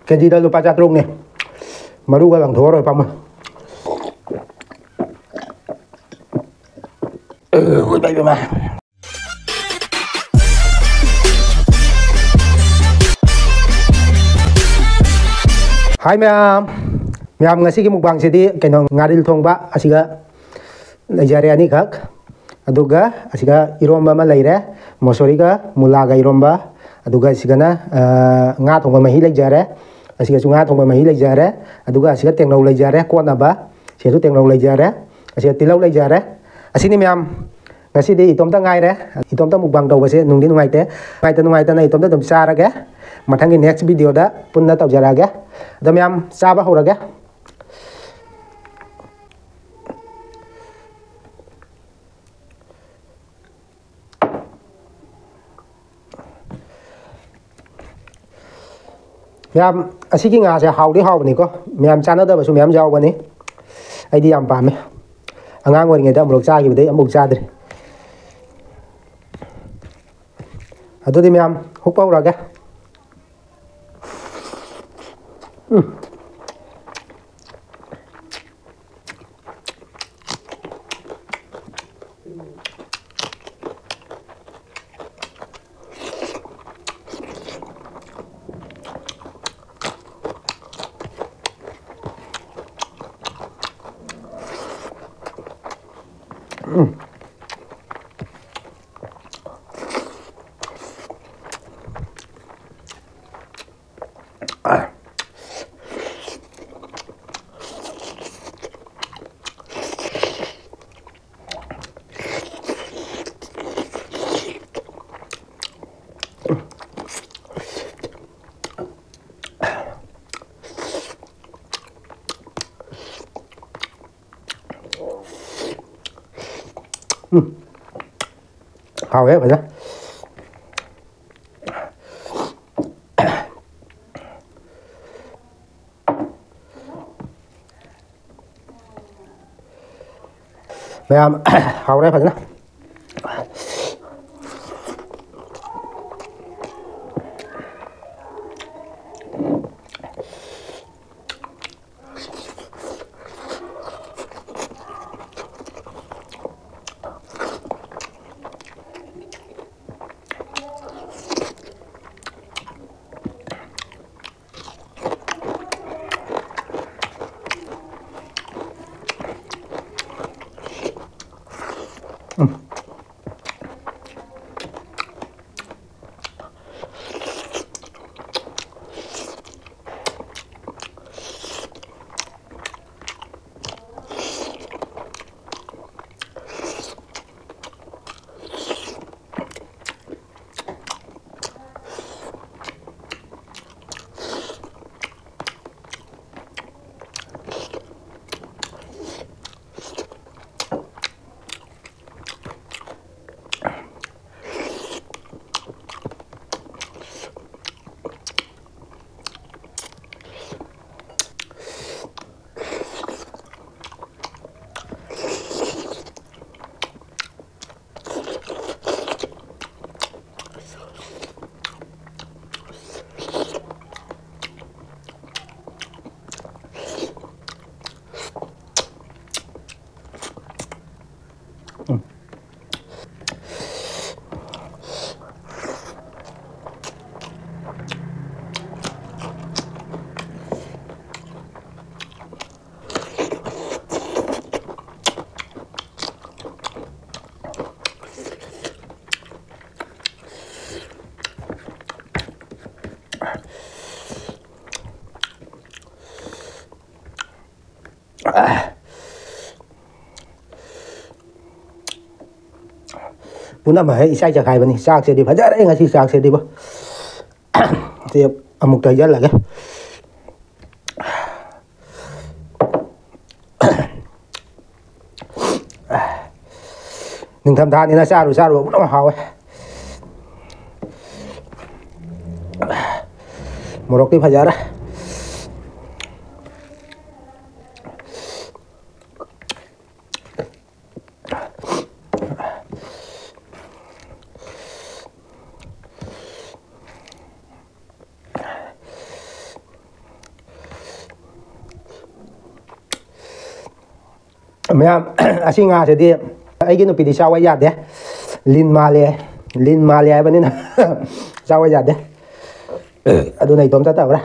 KG lupa catruk nih. Maru ga lang thoro pa mo. Ui bay mà. Hai ma'am ngasi ki mukbang sidi keno ngaril thongba asiga lejare ani khak aduga asiga iromba ma leire mosori ga mula ga iromba aduga sigana nga thongba mahi lejare asiga sunga thongba mahi lejare aduga asiga tenglau lejare kona ba sesu tenglau lejare asiga tilau lejare asini ma'am ngasi di itomta ngaire itomta mukbang tawbase nungdi nungaite nungaita na itomta dum sarage mathang next video da punna tawjarage da ma'am saba horage ma'am asigi nga se hawdi hawbani ko ma'am chana da basu ma'am jawbani aidi yam pame angang wari ngeda amrok cha gi bidai amuk chadri adodi ma'am hukpa urage hào hết vậy đó ma'am hào đấy phải đó Puna mai isai cha khai bani sak se di bhajar ai ngasi sak se di ba thì một thời gian là cái nhưng thầm than thì nó xa rồi cũng nó mà hào ấy một đọc tiếp phải ra đó ꯃꯌꯥꯝ ꯑꯁꯤ ꯉꯥꯁꯤꯗꯤ ꯑꯩꯒꯤ ꯅꯨꯄꯤꯗꯤ ꯆꯥꯎꯕ ꯌꯥꯗꯦ ꯂꯤꯟ ꯃꯥꯜꯂꯦ ꯍꯥꯏꯕꯅꯤꯅ ꯆꯥꯎꯕ ꯌꯥꯗꯦ ꯑꯗꯨꯅ ꯏꯇꯣꯝꯇ ꯇꯧꯔꯦ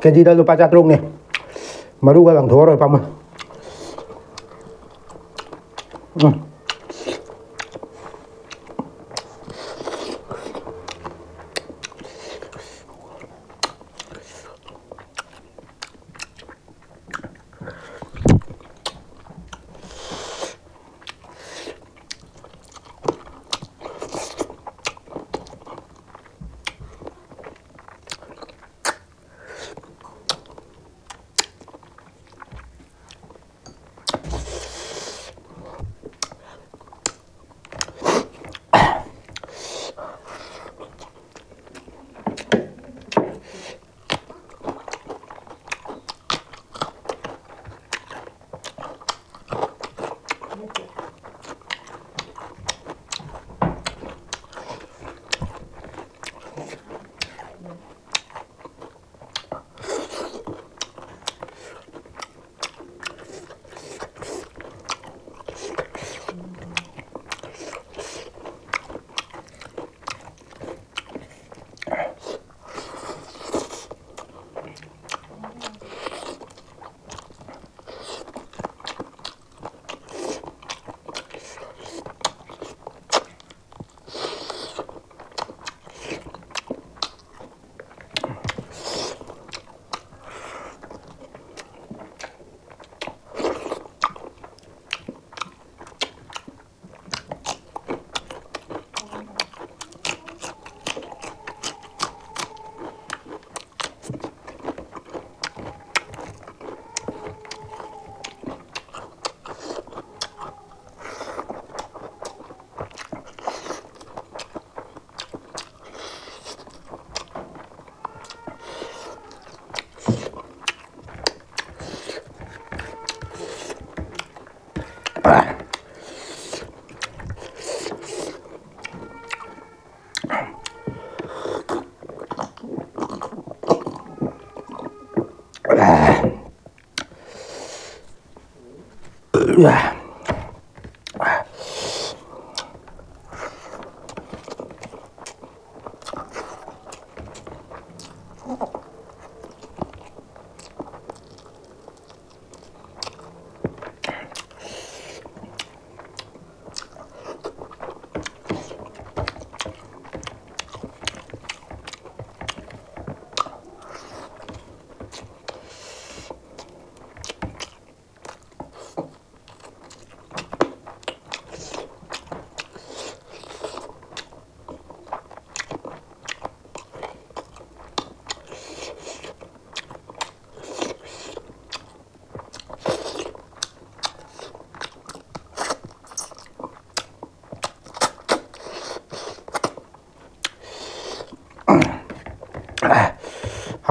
ꯀꯦꯖꯤꯗ ꯂꯨꯄꯥ 400ꯅꯦ ꯃꯔꯨꯒ ꯂꯪꯊꯣꯛꯑꯔꯣꯏ ꯄꯥꯝꯃꯣꯏ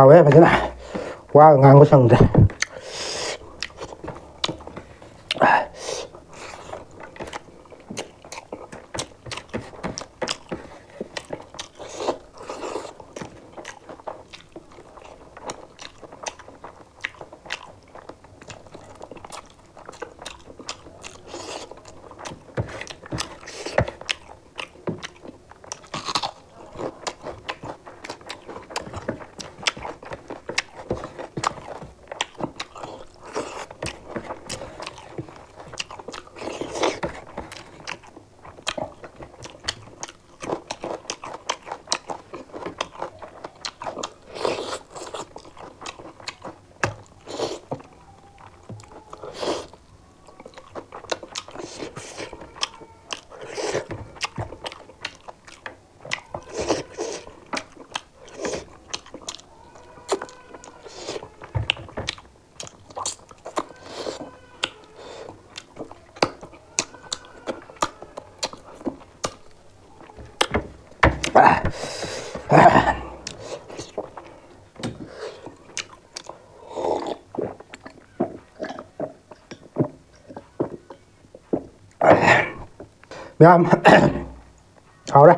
ꯍꯥꯎꯋꯦ ꯐꯖꯅ ꯋꯥꯒ ꯉꯥꯡꯕ ꯁꯪꯗ꯭ꯔꯦ ꯃꯌꯥꯝ ꯍꯥꯎꯔꯦ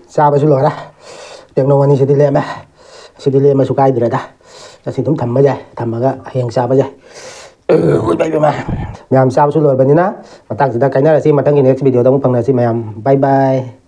ꯆꯥꯕꯁꯨ ꯂꯣꯏꯔꯦ ꯇꯦꯛꯅꯧ ꯑꯅꯤꯁꯤꯗꯤ ꯂꯦꯝꯃꯦ ꯁꯤꯗꯤ ꯂꯦꯝꯃꯁꯨ ꯀꯥꯏꯗ꯭ꯔꯦꯗ ꯑꯁꯤ ꯑꯗꯨꯝ ꯊꯝꯕ ꯌꯥꯏ ꯊꯝꯃꯒ ꯍꯌꯦꯡ ꯆꯥꯕ ꯌꯥꯏ ꯃꯌꯥꯝ ꯆꯥꯕꯁꯨ ꯂꯣꯏꯔꯕꯅꯤꯅ ꯃꯇꯥꯡꯁꯤꯗ ꯀꯥꯏꯅꯔꯁꯤ ꯃꯊꯪꯒꯤ ꯅꯦꯛꯁ ꯚꯤꯗꯤꯑꯣꯗ ꯑꯃꯨꯛ ꯐꯪꯅꯔꯁꯤ ꯃꯌꯥꯝ ꯕꯥꯏ ꯕꯥꯏ